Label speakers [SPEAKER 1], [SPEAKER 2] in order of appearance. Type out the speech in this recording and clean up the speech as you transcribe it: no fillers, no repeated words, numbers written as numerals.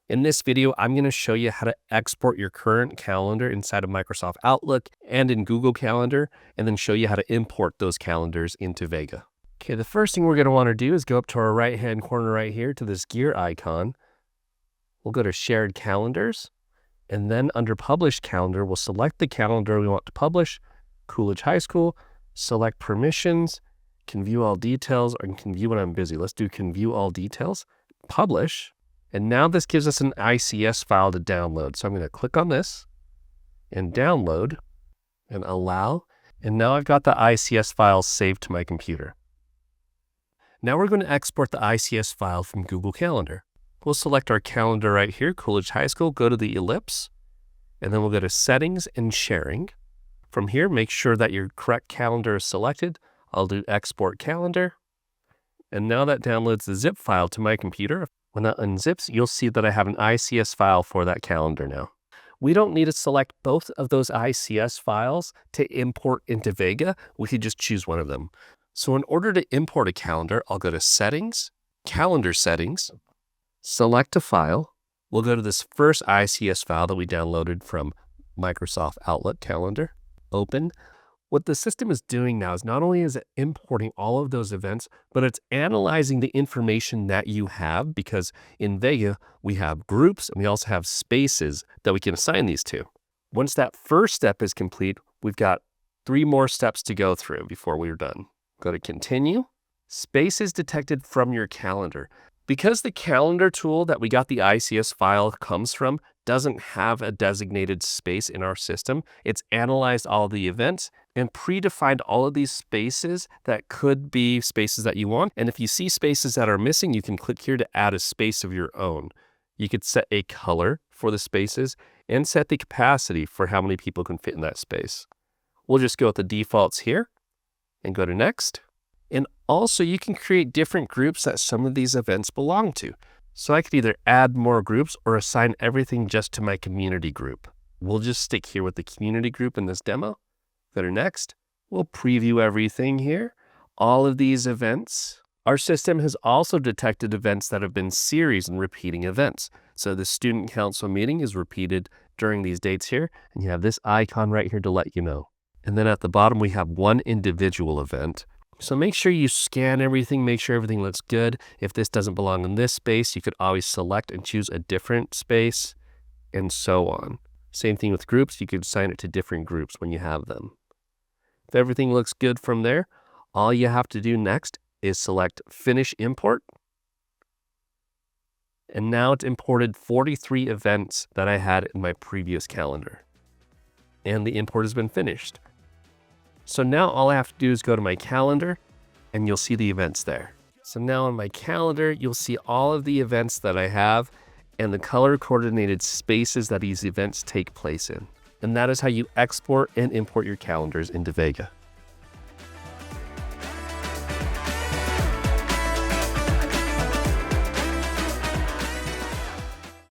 [SPEAKER 1] In this video, I'm going to show you how to export your current calendar inside of Microsoft Outlook and in Google Calendar, and then show you how to import those calendars into Vega. Okay, the first thing we're going to want to do is go up to our right-hand corner right here to this gear icon. We'll go to Shared Calendars, and then under Published Calendar, we'll select the calendar we want to publish, Coolidge High School, select Permissions, can view all details, or can view when I'm busy. Let's do can view all details, publish. And now this gives us an ICS file to download. So I'm going to click on this and download and allow. And now I've got the ICS file saved to my computer. Now we're going to export the ICS file from Google Calendar. We'll select our calendar right here, Coolidge High School, go to the ellipse, and then we'll go to Settings and Sharing. From here, make sure that your correct calendar is selected. I'll do Export Calendar. And now that downloads the zip file to my computer. When that unzips, you'll see that I have an ICS file for that calendar now. We don't need to select both of those ICS files to import into Vega. We could just choose one of them. So in order to import a calendar, I'll go to Settings, Calendar Settings, select a file. We'll go to this first ICS file that we downloaded from Microsoft Outlook Calendar, open. What the system is doing now is not only is it importing all of those events, but it's analyzing the information that you have, because in Vega, we have groups and we also have spaces that we can assign these to. Once that first step is complete, we've got 3 more steps to go through before we're done. Go to Continue. Spaces detected from your calendar. Because the calendar tool that we got the ICS file comes from doesn't have a designated space in our system, it's analyzed all the events and predefined all of these spaces that could be spaces that you want. And if you see spaces that are missing, you can click here to add a space of your own. You could set a color for the spaces and set the capacity for how many people can fit in that space. We'll just go with the defaults here and go to Next. And also you can create different groups that some of these events belong to. So I could either add more groups or assign everything just to my community group. We'll just stick here with the community group in this demo. Go to Next. We'll preview everything here. All of these events. Our system has also detected events that have been series and repeating events. So the student council meeting is repeated during these dates here, and you have this icon right here to let you know. And then at the bottom, we have one individual event. So make sure you scan everything, make sure everything looks good. If this doesn't belong in this space, you could always select and choose a different space, and so on. Same thing with groups, you could assign it to different groups when you have them. If everything looks good from there, all you have to do next is select Finish Import. And now it's imported 43 events that I had in my previous calendar. And the import has been finished. So now all I have to do is go to my calendar and you'll see the events there. So now on my calendar, you'll see all of the events that I have and the color coordinated spaces that these events take place in. And that is how you export and import your calendars into Vega.